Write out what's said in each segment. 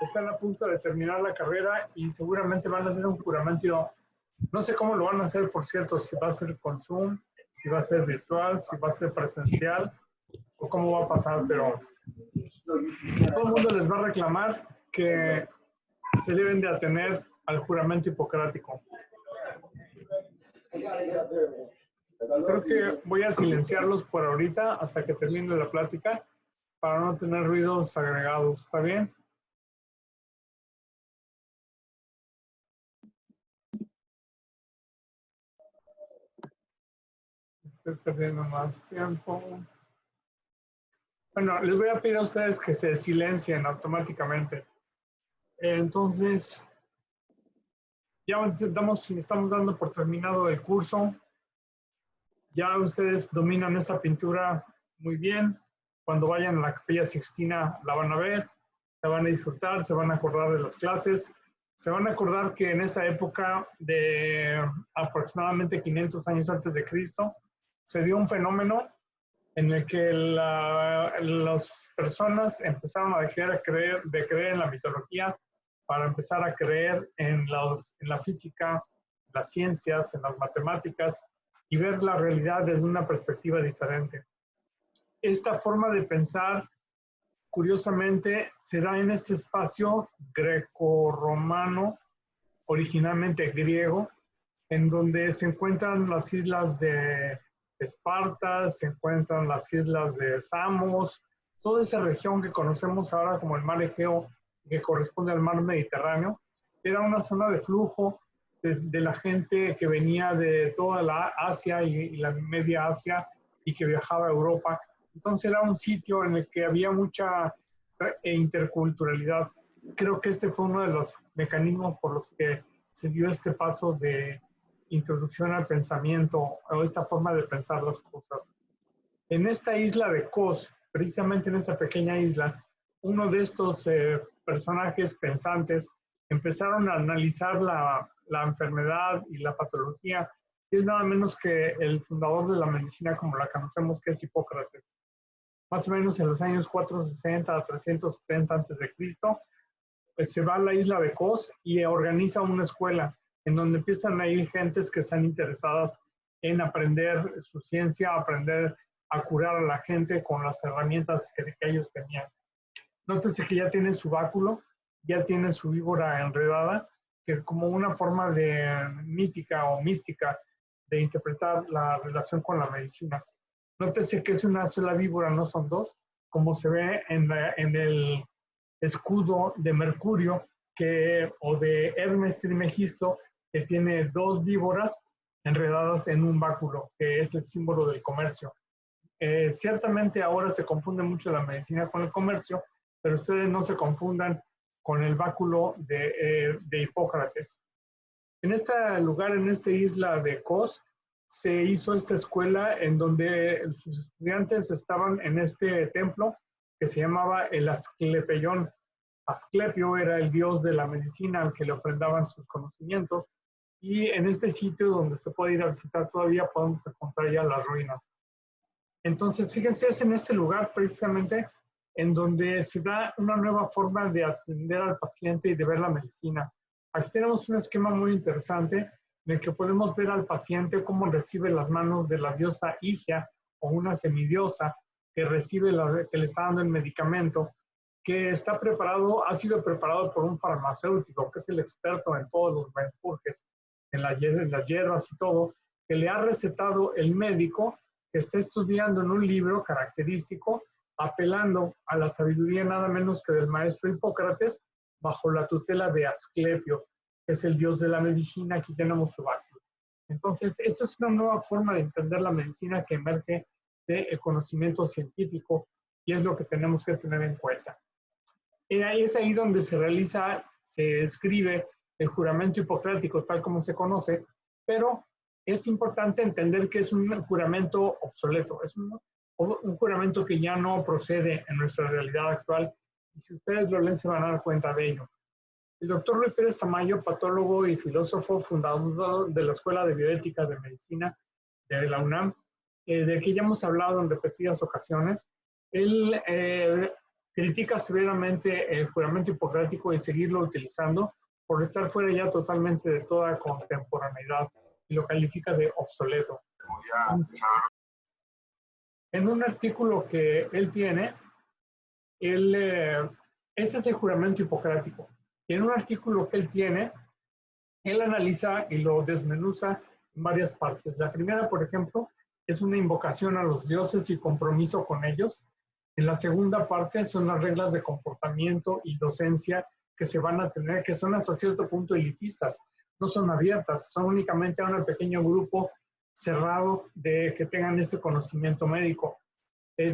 están a punto de terminar la carrera y seguramente van a hacer un juramento. No sé cómo lo van a hacer, por cierto, si va a ser con Zoom, si va a ser virtual, si va a ser presencial o cómo va a pasar, pero todo el mundo les va a reclamar que se deben de atener al juramento hipocrático. Creo que voy a silenciarlos por ahorita hasta que termine la plática para no tener ruidos agregados. ¿Está bien? Estoy perdiendo más tiempo. Bueno, les voy a pedir a ustedes que se silencien automáticamente. Entonces, ya estamos dando por terminado el curso. Ya ustedes dominan esta pintura muy bien. Cuando vayan a la Capilla Sixtina la van a ver, la van a disfrutar, se van a acordar de las clases. Se van a acordar que en esa época de aproximadamente 500 años antes de Cristo, se dio un fenómeno en el que las personas empezaron a dejar de creer en la mitología para empezar a creer en la física, las ciencias, en las matemáticas y ver la realidad desde una perspectiva diferente. Esta forma de pensar, curiosamente, se da en este espacio greco-romano, originalmente griego, en donde se encuentran las islas de Esparta, se encuentran las islas de Samos, toda esa región que conocemos ahora como el mar Egeo, que corresponde al mar Mediterráneo, era una zona de flujo de la gente que venía de toda la Asia y la Media Asia y que viajaba a Europa. Entonces era un sitio en el que había mucha interculturalidad. Creo que este fue uno de los mecanismos por los que se dio este paso de introducción al pensamiento o esta forma de pensar las cosas. En esta isla de Kos, precisamente en esta pequeña isla, uno de estos personajes pensantes empezaron a analizar la enfermedad y la patología, y es nada menos que el fundador de la medicina como la conocemos, que es Hipócrates. Más o menos en los años 460 a 370 a.C., pues se va a la isla de Kos y organiza una escuela en donde empiezan a ir gentes que están interesadas en aprender su ciencia, aprender a curar a la gente con las herramientas que ellos tenían. Nótese que ya tienen su báculo, ya tienen su víbora enredada, que como una forma de mítica o mística de interpretar la relación con la medicina. Nótese que es una sola víbora, no son dos, como se ve en el escudo de Mercurio o de Hermes Trismegisto, que tiene dos víboras enredadas en un báculo, que es el símbolo del comercio. Ciertamente ahora se confunde mucho la medicina con el comercio, pero ustedes no se confundan con el báculo de Hipócrates. En este lugar, en esta isla de Kos, se hizo esta escuela en donde sus estudiantes estaban en este templo que se llamaba el Asclepeion. Asclepio era el dios de la medicina al que le ofrendaban sus conocimientos, y en este sitio donde se puede ir a visitar todavía podemos encontrar ya las ruinas. Entonces, fíjense, es en este lugar precisamente en donde se da una nueva forma de atender al paciente y de ver la medicina. Aquí tenemos un esquema muy interesante en el que podemos ver al paciente cómo recibe las manos de la diosa Higia o una semidiosa que recibe que le está dando el medicamento, que está preparado, ha sido preparado por un farmacéutico que es el experto en todos los menjurjes, en las hierbas y todo, que le ha recetado el médico que está estudiando en un libro característico, apelando a la sabiduría nada menos que del maestro Hipócrates, bajo la tutela de Asclepio, que es el dios de la medicina. Aquí tenemos su báculo. Entonces, esta es una nueva forma de entender la medicina que emerge del conocimiento científico y es lo que tenemos que tener en cuenta. Es ahí donde se escribe el juramento hipocrático, tal como se conoce, pero es importante entender que es un juramento obsoleto, es un juramento que ya no procede en nuestra realidad actual, y si ustedes lo leen se van a dar cuenta de ello. El doctor Ruy Pérez Tamayo, patólogo y filósofo, fundador de la Escuela de Bioética de Medicina de la UNAM, del que ya hemos hablado en repetidas ocasiones, él critica severamente el juramento hipocrático y seguirlo utilizando por estar fuera ya totalmente de toda contemporaneidad y lo califica de obsoleto. En un artículo que él tiene, ese es el juramento hipocrático. Y en un artículo que él tiene, él analiza y lo desmenuza en varias partes. La primera, por ejemplo, es una invocación a los dioses y compromiso con ellos. En la segunda parte son las reglas de comportamiento y docencia que se van a tener, que son hasta cierto punto elitistas, no son abiertas, son únicamente a un pequeño grupo cerrado de que tengan este conocimiento médico.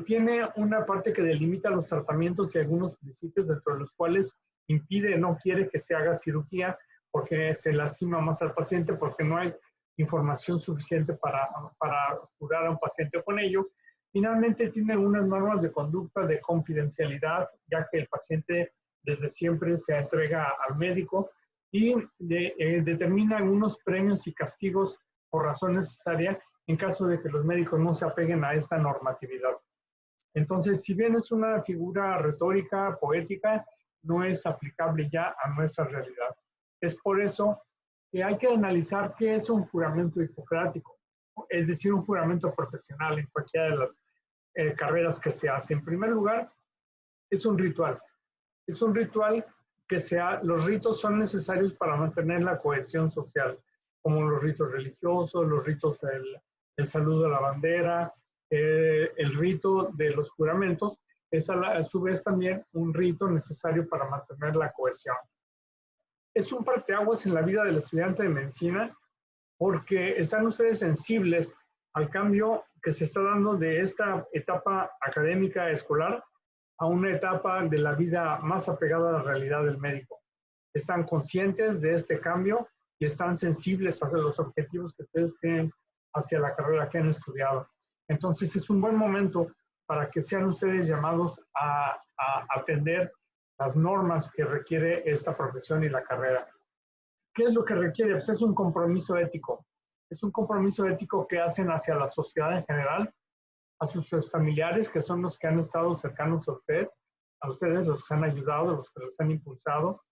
Tiene una parte que delimita los tratamientos y algunos principios dentro de los cuales impide, no quiere que se haga cirugía porque se lastima más al paciente, porque no hay información suficiente para curar a un paciente con ello. Finalmente tiene unas normas de conducta de confidencialidad, ya que el paciente desde siempre se entrega al médico y determina algunos premios y castigos por razón necesaria en caso de que los médicos no se apeguen a esta normatividad. Entonces, si bien es una figura retórica, poética, no es aplicable ya a nuestra realidad. Es por eso que hay que analizar qué es un juramento hipocrático, es decir, un juramento profesional en cualquiera de las carreras que se hace. En primer lugar, es un ritual. Es un ritual que los ritos son necesarios para mantener la cohesión social, como los ritos religiosos, los ritos del saludo a la bandera, el rito de los juramentos, es a su vez también un rito necesario para mantener la cohesión. Es un parteaguas en la vida del estudiante de medicina porque están ustedes sensibles al cambio que se está dando de esta etapa académica escolar a una etapa de la vida más apegada a la realidad del médico. Están conscientes de este cambio y están sensibles a los objetivos que ustedes tienen hacia la carrera que han estudiado. Entonces es un buen momento para que sean ustedes llamados a atender las normas que requiere esta profesión y la carrera. ¿Qué es lo que requiere? Pues es un compromiso ético. Es un compromiso ético que hacen hacia la sociedad en general, a sus familiares, que son los que han estado cercanos a ustedes, los que han ayudado, los que los han impulsado,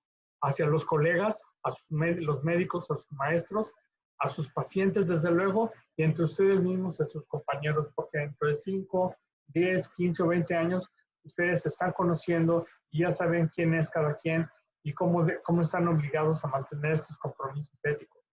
hacia los colegas, a los médicos, a sus maestros, a sus pacientes, desde luego, y entre ustedes mismos, a sus compañeros, porque dentro de 5, 10, 15 o 20 años, ustedes se están conociendo y ya saben quién es cada quien y cómo están obligados a mantener estos compromisos éticos.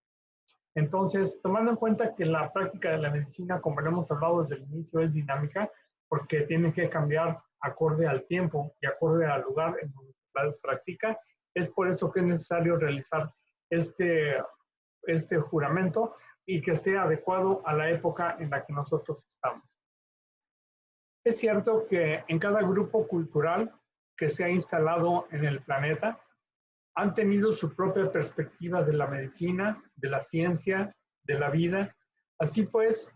Entonces, tomando en cuenta que la práctica de la medicina, como lo hemos hablado desde el inicio, es dinámica, porque tiene que cambiar acorde al tiempo y acorde al lugar en donde se practica, es por eso que es necesario realizar este juramento y que esté adecuado a la época en la que nosotros estamos. Es cierto que en cada grupo cultural que se ha instalado en el planeta, han tenido su propia perspectiva de la medicina, de la ciencia, de la vida. Así pues,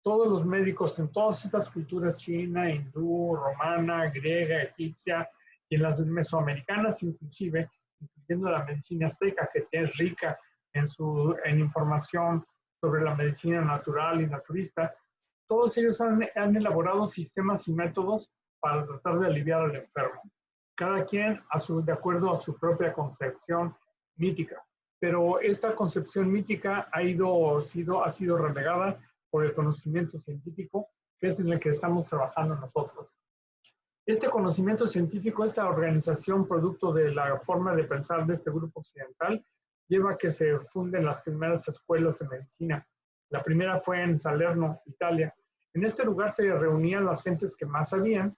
todos los médicos en todas estas culturas, china, hindú, romana, griega, egipcia, y en las mesoamericanas inclusive, incluyendo la medicina azteca, que es rica en información sobre la medicina natural y naturista, todos ellos han elaborado sistemas y métodos para tratar de aliviar al enfermo. Cada quien de acuerdo a su propia concepción mítica. Pero esta concepción mítica ha sido relegada por el conocimiento científico, que es en el que estamos trabajando nosotros. Este conocimiento científico, esta organización producto de la forma de pensar de este grupo occidental, lleva a que se funden las primeras escuelas de medicina. La primera fue en Salerno, Italia. En este lugar se reunían las gentes que más sabían,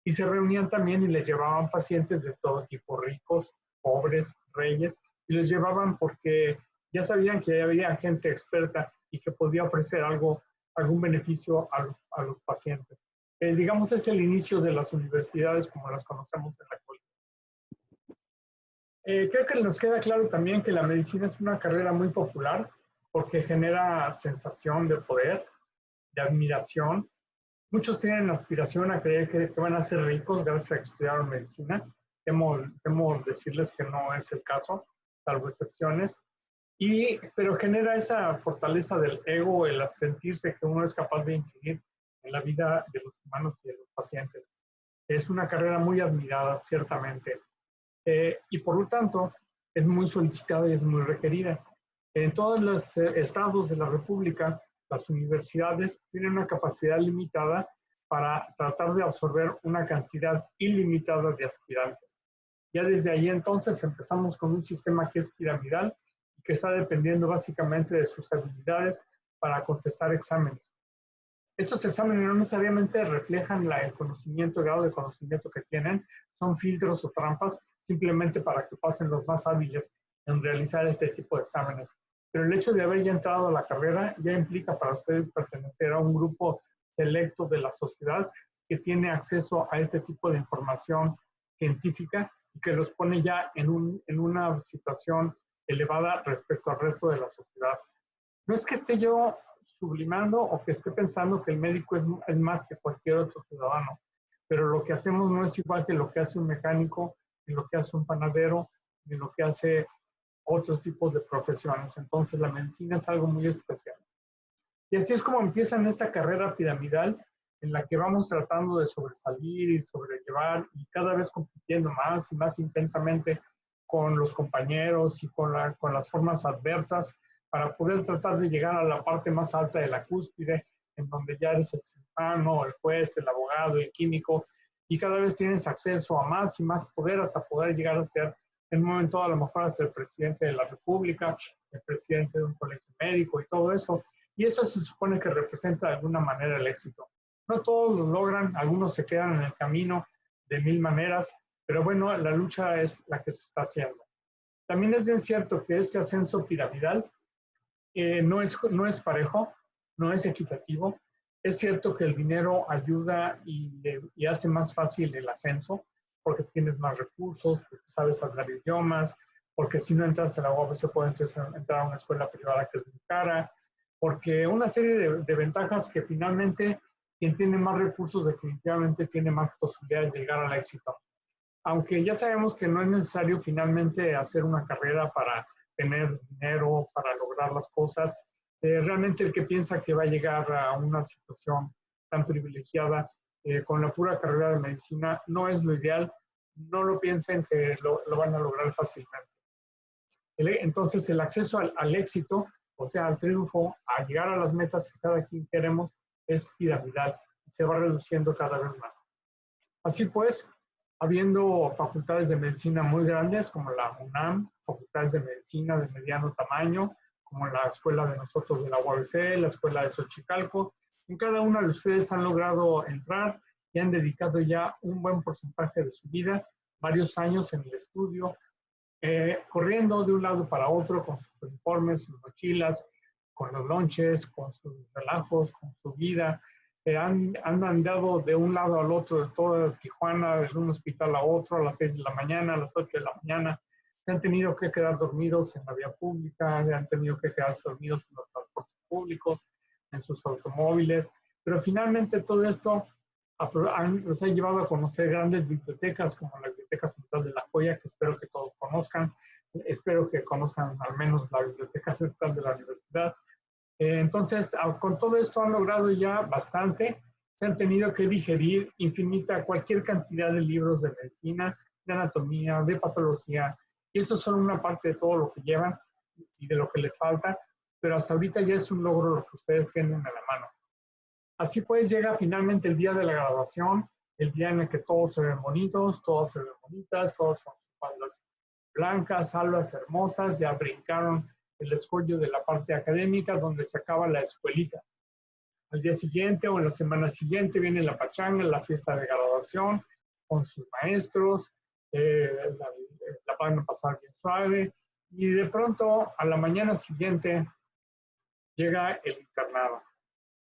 y se reunían también y les llevaban pacientes de todo tipo, ricos, pobres, reyes, y los llevaban porque ya sabían que había gente experta y que podía ofrecer algún beneficio a los pacientes. Digamos, es el inicio de las universidades como las conocemos en la actualidad. Creo que nos queda claro también que la medicina es una carrera muy popular porque genera sensación de poder, de admiración. Muchos tienen aspiración a creer que van a ser ricos gracias a estudiar medicina. Temo decirles que no es el caso, salvo excepciones. Pero genera esa fortaleza del ego, el sentirse que uno es capaz de incidir en la vida de los humanos y de los pacientes. Es una carrera muy admirada, ciertamente, y por lo tanto es muy solicitada y es muy requerida. En todos los estados de la República, las universidades tienen una capacidad limitada para tratar de absorber una cantidad ilimitada de aspirantes. Ya desde ahí entonces empezamos con un sistema que es piramidal y que está dependiendo básicamente de sus habilidades para contestar exámenes. Estos exámenes no necesariamente reflejan el conocimiento, el grado de conocimiento que tienen, son filtros o trampas simplemente para que pasen los más hábiles en realizar este tipo de exámenes. Pero el hecho de haber ya entrado a la carrera ya implica para ustedes pertenecer a un grupo selecto de la sociedad que tiene acceso a este tipo de información científica y que los pone ya en una situación elevada respecto al resto de la sociedad. No es que esté yo sublimando o que esté pensando que el médico es más que cualquier otro ciudadano, pero lo que hacemos no es igual que lo que hace un mecánico, ni lo que hace un panadero, ni lo que hace otros tipos de profesiones. Entonces la medicina es algo muy especial. Y así es como empieza en esta carrera piramidal en la que vamos tratando de sobresalir y sobrellevar y cada vez compitiendo más y más intensamente con los compañeros y con las formas adversas para poder tratar de llegar a la parte más alta de la cúspide, en donde ya eres el cirujano, el juez, el abogado, el químico, y cada vez tienes acceso a más y más poder hasta poder llegar a ser, en un momento a lo mejor hasta el presidente de la República, el presidente de un colegio médico y todo eso. Y eso se supone que representa de alguna manera el éxito. No todos lo logran, algunos se quedan en el camino de mil maneras, pero bueno, la lucha es la que se está haciendo. También es bien cierto que este ascenso piramidal no es parejo, no es equitativo. Es cierto que el dinero ayuda y hace más fácil el ascenso, porque tienes más recursos, porque sabes hablar idiomas, porque si no entras a la UABC puedes entrar a una escuela privada que es muy cara, porque una serie de ventajas que finalmente quien tiene más recursos definitivamente tiene más posibilidades de llegar al éxito. Aunque ya sabemos que no es necesario finalmente hacer una carrera para tener dinero, para lograr las cosas, realmente el que piensa que va a llegar a una situación tan privilegiada con la pura carrera de medicina no es lo ideal, no lo piensen que lo van a lograr fácilmente. Entonces el acceso al éxito, o sea, al triunfo, a llegar a las metas que cada quien queremos, es piramidal, se va reduciendo cada vez más. Así pues, habiendo facultades de medicina muy grandes como la UNAM, facultades de medicina de mediano tamaño, como la escuela de nosotros de la UABC, la escuela de Xochicalco, en cada una de ustedes han logrado entrar y han dedicado ya un buen porcentaje de su vida, varios años en el estudio, corriendo de un lado para otro con sus uniformes, sus mochilas, con los lonches, con sus relajos, con su vida. Han andado de un lado al otro de toda Tijuana, de un hospital a otro, a las 6 de la mañana, a las 8 de la mañana. Se han tenido que quedar dormidos en la vía pública, han tenido que quedarse dormidos en los transportes públicos, en sus automóviles. Pero finalmente todo esto los ha llevado a conocer grandes bibliotecas como la Biblioteca Central de La Joya, que espero que todos conozcan. Espero que conozcan al menos la Biblioteca Central de la Universidad. Entonces, con todo esto han logrado ya bastante. Se han tenido que digerir cualquier cantidad de libros de medicina, de anatomía, de patología. Y eso son una parte de todo lo que llevan y de lo que les falta. Pero hasta ahorita ya es un logro lo que ustedes tienen en la mano. Así pues, llega finalmente el día de la graduación, el día en el que todos se ven bonitos, todos se ven bonitas, todos con sus faldas blancas, albas hermosas, ya brincaron el escollo de la parte académica donde se acaba la escuelita. Al día siguiente o en la semana siguiente viene la pachanga, la fiesta de graduación con sus maestros, la van a pasar bien suave y de pronto a la mañana siguiente llega el internado,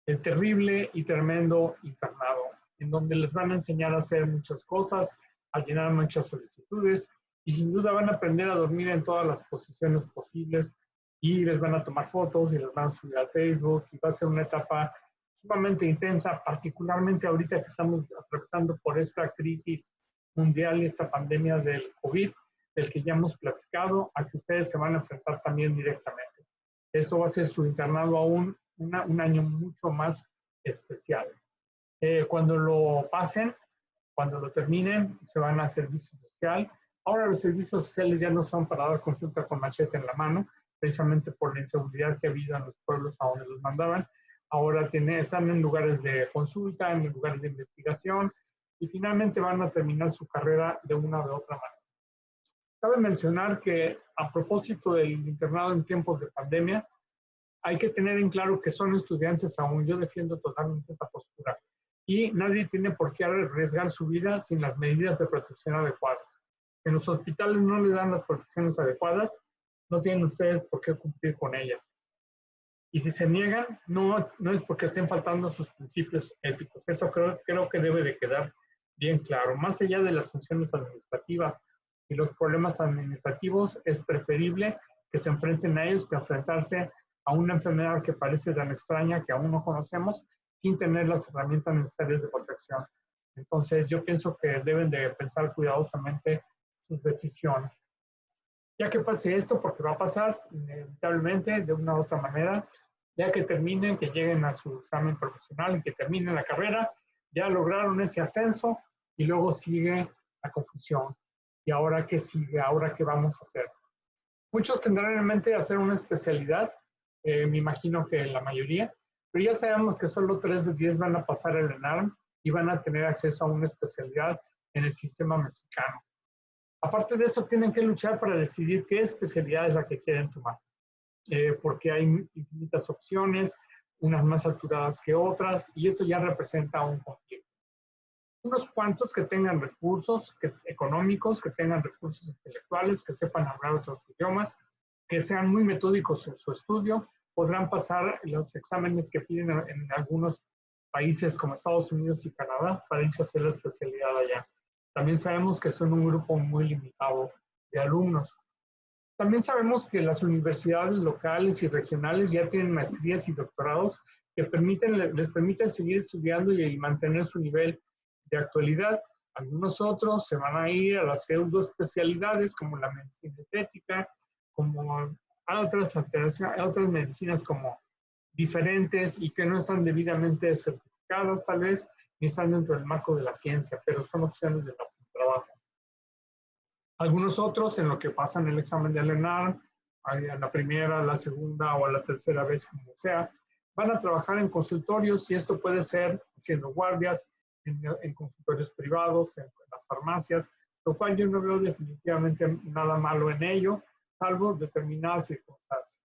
el terrible y tremendo internado, en donde les van a enseñar a hacer muchas cosas, a llenar muchas solicitudes y sin duda van a aprender a dormir en todas las posiciones posibles y les van a tomar fotos y les van a subir a Facebook y va a ser una etapa sumamente intensa, particularmente ahorita que estamos atravesando por esta crisis mundial y esta pandemia del COVID, del que ya hemos platicado, a que ustedes se van a enfrentar también directamente. Esto va a ser su internado aún un año mucho más especial. Cuando lo pasen, Cuando lo terminen, se van a servicio social. Ahora los servicios sociales ya no son para dar consulta con machete en la mano, precisamente por la inseguridad que ha habido en los pueblos a donde los mandaban. Ahora están en lugares de consulta, en lugares de investigación, y finalmente van a terminar su carrera de una o de otra manera. Cabe mencionar que a propósito del internado en tiempos de pandemia, hay que tener en claro que son estudiantes aún. Yo defiendo totalmente esa postura. Y nadie tiene por qué arriesgar su vida sin las medidas de protección adecuadas. En los hospitales no les dan las protecciones adecuadas, no tienen ustedes por qué cumplir con ellas. Y si se niegan, no es porque estén faltando sus principios éticos. Eso creo que debe de quedar bien claro. Más allá de las sanciones administrativas y los problemas administrativos, es preferible que se enfrenten a ellos que enfrentarse a una enfermedad que parece tan extraña, que aún no conocemos, sin tener las herramientas necesarias de protección. Entonces, yo pienso que deben de pensar cuidadosamente sus decisiones. Ya que pase esto, porque va a pasar inevitablemente de una u otra manera, ya que terminen, que lleguen a su examen profesional y que terminen la carrera, ya lograron ese ascenso y luego sigue la confusión. ¿Y ahora qué sigue? ¿Ahora qué vamos a hacer? Muchos tendrán en mente hacer una especialidad, me imagino que la mayoría, pero ya sabemos que solo 3 de 10 van a pasar el ENARM y van a tener acceso a una especialidad en el sistema mexicano. Aparte de eso, tienen que luchar para decidir qué especialidad es la que quieren tomar, porque hay infinitas opciones, unas más saturadas que otras, y eso ya representa un conflicto. Unos cuantos que tengan recursos económicos, que tengan recursos intelectuales, que sepan hablar otros idiomas, que sean muy metódicos en su estudio, podrán pasar los exámenes que piden en algunos países como Estados Unidos y Canadá para irse a hacer la especialidad allá. También sabemos que son un grupo muy limitado de alumnos. También sabemos que las universidades locales y regionales ya tienen maestrías y doctorados que les permiten seguir estudiando y mantener su nivel de actualidad. Algunos otros se van a ir a las pseudo especialidades como la medicina estética, como a otras medicinas como diferentes y que no están debidamente certificadas tal vez, ni están dentro del marco de la ciencia, pero son opciones de trabajo. Algunos otros en lo que pasan el examen de ENARM, a la primera, a la segunda o a la tercera vez, como sea, van a trabajar en consultorios y esto puede ser haciendo guardias, en consultorios privados, en las farmacias, lo cual yo no veo definitivamente nada malo en ello, salvo determinadas circunstancias.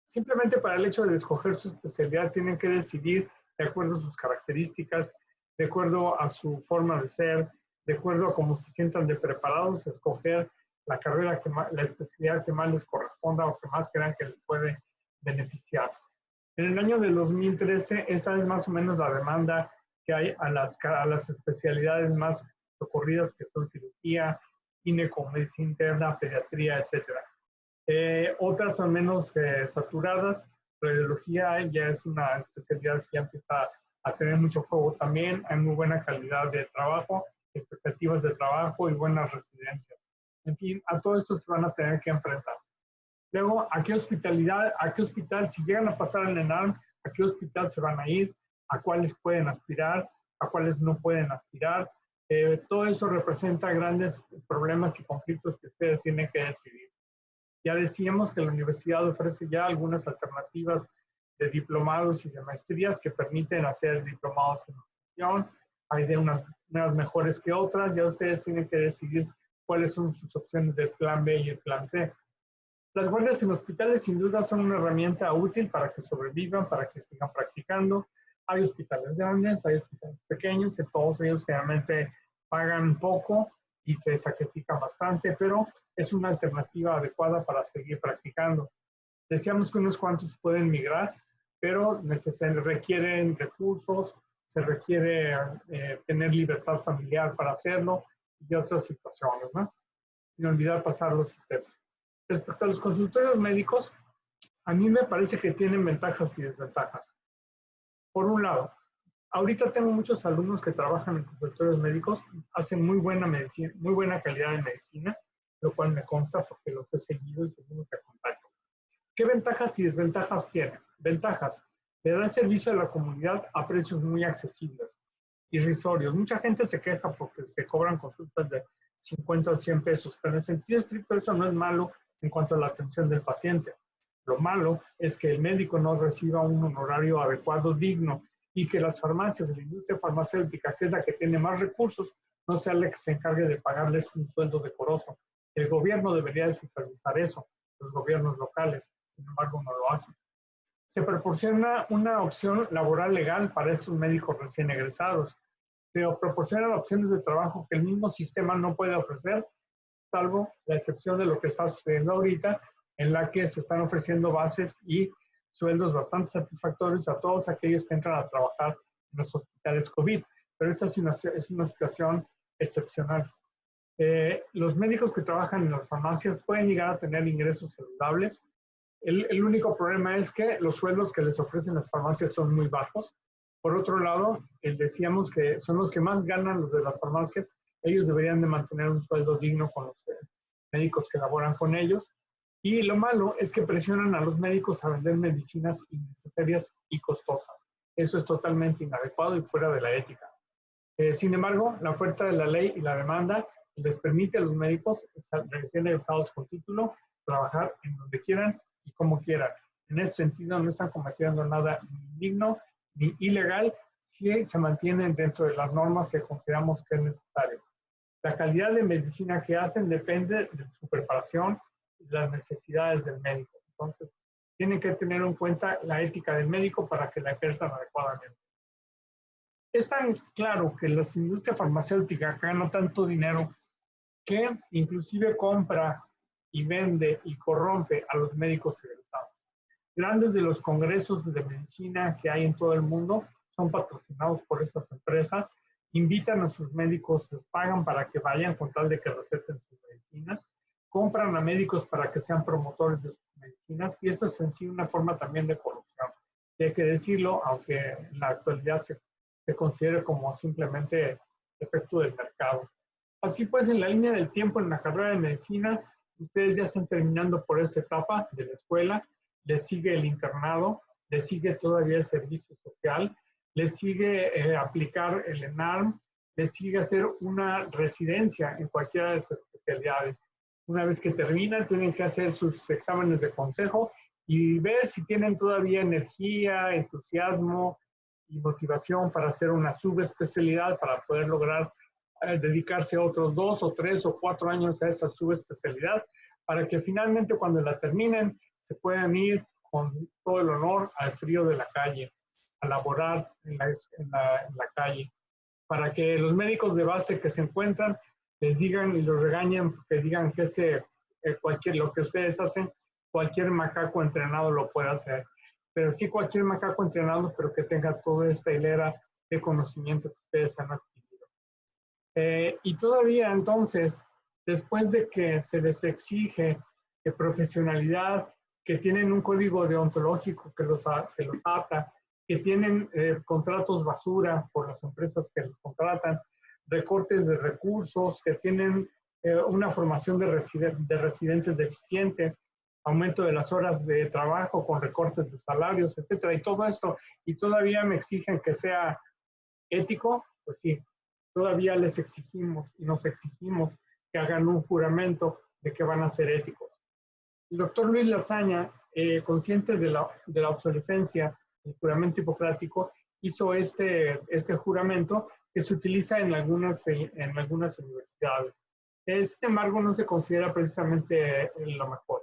Simplemente para el hecho de escoger su especialidad tienen que decidir de acuerdo a sus características, de acuerdo a su forma de ser, de acuerdo a cómo se sientan de preparados, escoger la carrera, la especialidad que más les corresponda o que más crean que les puede beneficiar. En el año del 2013, esa es más o menos la demanda que hay a las especialidades más ocurridas, que son cirugía, gineco, medicina interna, pediatría, etc. Otras son menos saturadas. Radiología ya es una especialidad que ya empieza a tener mucho juego también. Hay muy buena calidad de trabajo, expectativas de trabajo y buenas residencias. En fin, a todo esto se van a tener que enfrentar. Luego, ¿a qué hospital, si llegan a pasar el ENARM, a qué hospital se van a ir? ¿A cuáles pueden aspirar? ¿A cuáles no pueden aspirar? Todo eso representa grandes problemas y conflictos que ustedes tienen que decidir. Ya decíamos que la universidad ofrece ya algunas alternativas de diplomados y de maestrías que permiten hacer diplomados en nutrición. Hay de unas mejores que otras. Ya ustedes tienen que decidir cuáles son sus opciones del plan B y el plan C. Las guardias en hospitales sin duda son una herramienta útil para que sobrevivan, para que sigan practicando. Hay hospitales grandes, hay hospitales pequeños, y todos ellos generalmente pagan poco y se sacrifican bastante, pero es una alternativa adecuada para seguir practicando. Decíamos que unos cuantos pueden migrar, pero se requieren recursos, se requiere tener libertad familiar para hacerlo y otras situaciones, ¿no? Sin olvidar pasar los steps. Respecto a los consultorios médicos, a mí me parece que tienen ventajas y desventajas. Por un lado, ahorita tengo muchos alumnos que trabajan en consultorios médicos, hacen muy buena medicina, muy buena calidad de medicina, lo cual me consta porque los he seguido y seguimos en contacto. ¿Qué ventajas y desventajas tienen? Ventajas: le dan servicio a la comunidad a precios muy accesibles. irrisorios. Mucha gente se queja porque se cobran consultas de 50 o 100 pesos, pero en el sentido estricto eso no es malo en cuanto a la atención del paciente. Lo malo es que el médico no reciba un honorario adecuado, digno, y que las farmacias, la industria farmacéutica, que es la que tiene más recursos, no sea la que se encargue de pagarles un sueldo decoroso. El gobierno debería de supervisar eso, los gobiernos locales, sin embargo no lo hacen. Se proporciona una opción laboral legal para estos médicos recién egresados, pero proporcionan opciones de trabajo que el mismo sistema no puede ofrecer, salvo la excepción de lo que está sucediendo ahorita, en la que se están ofreciendo bases y sueldos bastante satisfactorios a todos aquellos que entran a trabajar en los hospitales COVID. Pero esta es una situación excepcional. Los médicos que trabajan en las farmacias pueden llegar a tener ingresos saludables. El único problema es que los sueldos que les ofrecen las farmacias son muy bajos. Por otro lado, decíamos que son los que más ganan los de las farmacias. Ellos deberían de mantener un sueldo digno con los médicos que laboran con ellos. Y lo malo es que presionan a los médicos a vender medicinas innecesarias y costosas. Eso es totalmente inadecuado y fuera de la ética. Sin embargo, la oferta de la ley y la demanda les permite a los médicos recién egresados con título trabajar en donde quieran y como quieran. En ese sentido, no están cometiendo nada indigno ni ilegal si se mantienen dentro de las normas que consideramos que es necesario. La calidad de medicina que hacen depende de su preparación y las necesidades del médico. Entonces, tienen que tener en cuenta la ética del médico para que la ejerzan adecuadamente. Es tan claro que la industria farmacéutica gana tanto dinero que inclusive compra y vende y corrompe a los médicos egresados. Grandes de los congresos de medicina que hay en todo el mundo son patrocinados por estas empresas, invitan a sus médicos, les pagan para que vayan con tal de que receten sus medicinas, compran a médicos para que sean promotores de sus medicinas, y esto es en sí una forma también de corrupción. Y hay que decirlo, aunque en la actualidad se considere como simplemente efecto del mercado. Así pues, en la línea del tiempo en la carrera de medicina, ustedes ya están terminando por esta etapa de la escuela, les sigue el internado, les sigue todavía el servicio social, les sigue aplicar el ENARM, les sigue hacer una residencia en cualquiera de sus especialidades. Una vez que terminan, tienen que hacer sus exámenes de consejo y ver si tienen todavía energía, entusiasmo y motivación para hacer una subespecialidad, para poder lograr dedicarse otros 2 o 3 o 4 años a esa subespecialidad, para que finalmente cuando la terminen se puedan ir con todo el honor al frío de la calle, a laborar en la calle, para que los médicos de base que se encuentran les digan y los regañen, que digan que lo que ustedes hacen, cualquier macaco entrenado lo puede hacer. Pero sí cualquier macaco entrenado, pero que tenga toda esta hilera de conocimiento que ustedes han adquirido. Y todavía entonces, después de que se les exige profesionalidad, que tienen un código deontológico que los ata, que tienen contratos basura por las empresas que los contratan, recortes de recursos, que tienen una formación de residentes deficiente, aumento de las horas de trabajo con recortes de salarios, etcétera, y todo esto, y todavía me exigen que sea ético, pues sí, todavía les exigimos y nos exigimos que hagan un juramento de que van a ser éticos. El doctor Luis Lasaña, consciente de la obsolescencia del juramento hipocrático, hizo este juramento que se utiliza en algunas universidades. Sin embargo, no se considera precisamente lo mejor.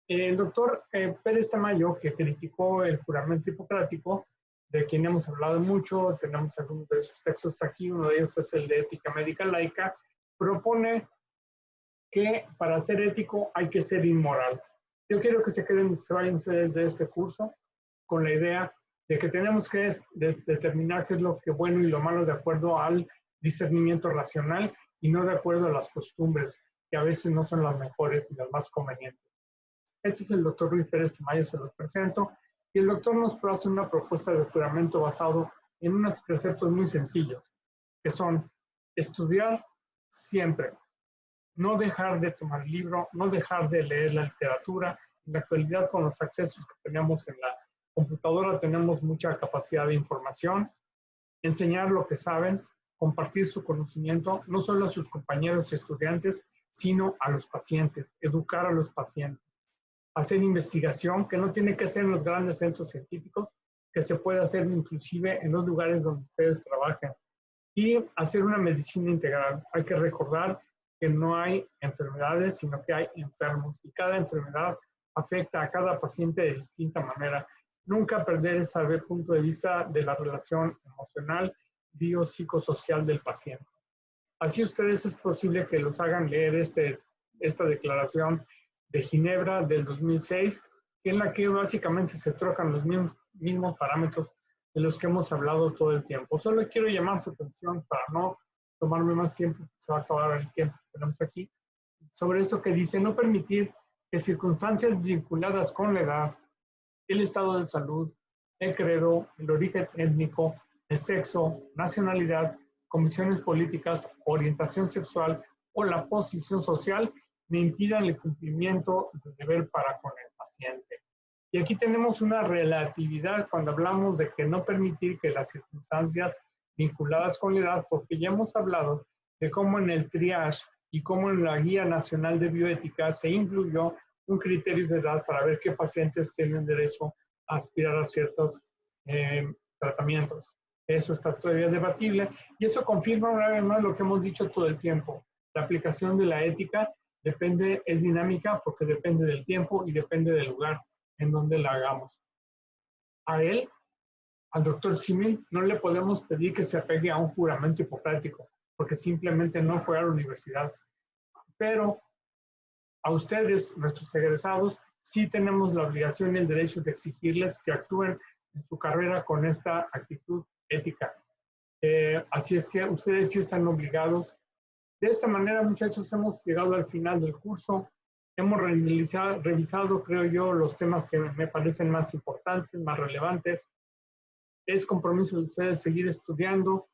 El doctor Pérez Tamayo, que criticó el juramento hipocrático, de quien hemos hablado mucho, tenemos algunos de sus textos aquí, uno de ellos es el de Ética Médica Laica, propone que para ser ético hay que ser inmoral. Yo quiero que se vayan ustedes de este curso con la idea de que tenemos que determinar qué es lo que es bueno y lo malo de acuerdo al discernimiento racional y no de acuerdo a las costumbres, que a veces no son las mejores ni las más convenientes. Este es el doctor Luis Pérez Tamayo, se los presento, y el doctor nos hace una propuesta de juramento basado en unos preceptos muy sencillos, que son estudiar siempre, no dejar de tomar el libro, no dejar de leer la literatura. En la actualidad, con los accesos que tenemos en la computadora, tenemos mucha capacidad de información. enseñar lo que saben, compartir su conocimiento, no solo a sus compañeros y estudiantes, sino a los pacientes, educar a los pacientes, hacer investigación que no tiene que ser en los grandes centros científicos, que se puede hacer inclusive en los lugares donde ustedes trabajan, y hacer una medicina integral. Hay que recordar que no hay enfermedades, sino que hay enfermos, y cada enfermedad afecta a cada paciente de distinta manera. Nunca perder ese punto de vista de la relación emocional, biopsicosocial del paciente. Así ustedes es posible que los hagan leer esta declaración de Ginebra del 2006, en la que básicamente se trocan los mismos parámetros de los que hemos hablado todo el tiempo. Solo quiero llamar su atención para no tomarme más tiempo, se va a acabar el tiempo que tenemos aquí, sobre esto que dice: no permitir que circunstancias vinculadas con la edad, el estado de salud, el credo, el origen étnico, el sexo, nacionalidad, convicciones políticas, orientación sexual o la posición social me impidan el cumplimiento del deber para con el paciente. Y aquí tenemos una relatividad cuando hablamos de que no permitir que las circunstancias vinculadas con la edad, porque ya hemos hablado de cómo en el triage y cómo en la Guía Nacional de Bioética se incluyó un criterio de edad para ver qué pacientes tienen derecho a aspirar a ciertos tratamientos. Eso está todavía debatible y eso confirma una vez más lo que hemos dicho todo el tiempo. La aplicación de la ética es dinámica porque depende del tiempo y depende del lugar en donde la hagamos. A él, al doctor Simmel, no le podemos pedir que se apegue a un juramento hipocrático porque simplemente no fue a la universidad. Pero a ustedes, nuestros egresados, sí tenemos la obligación y el derecho de exigirles que actúen en su carrera con esta actitud ética. Así es que ustedes sí están obligados. De esta manera, muchachos, hemos llegado al final del curso. Hemos revisado, creo yo, los temas que me parecen más importantes, más relevantes. Es compromiso de ustedes seguir estudiando.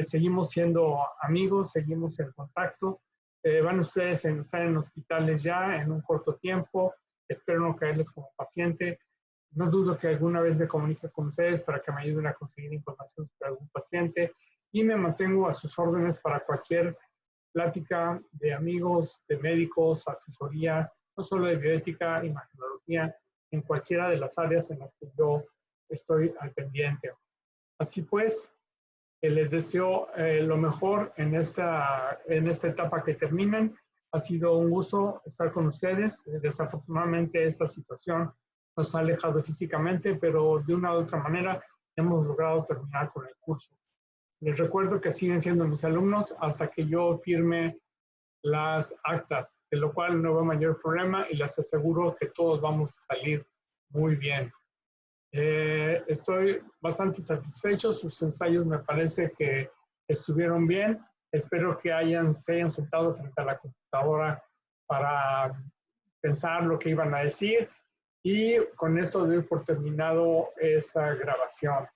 Seguimos siendo amigos, seguimos en contacto. Van ustedes a estar en hospitales ya en un corto tiempo. Espero no caerles como paciente. No dudo que alguna vez me comunique con ustedes para que me ayuden a conseguir información sobre algún paciente y me mantengo a sus órdenes para cualquier plática de amigos, de médicos, asesoría, no solo de bioética, imagenología, en cualquiera de las áreas en las que yo estoy al pendiente. Así pues, les deseo lo mejor en esta etapa que terminen. Ha sido un gusto estar con ustedes. Desafortunadamente esta situación nos ha alejado físicamente, pero de una u otra manera hemos logrado terminar con el curso. Les recuerdo que siguen siendo mis alumnos hasta que yo firme las actas, de lo cual no veo mayor problema y les aseguro que todos vamos a salir muy bien. Estoy bastante satisfecho, sus ensayos me parece que estuvieron bien. Espero que se hayan sentado frente a la computadora para pensar lo que iban a decir. Y con esto doy por terminado esta grabación.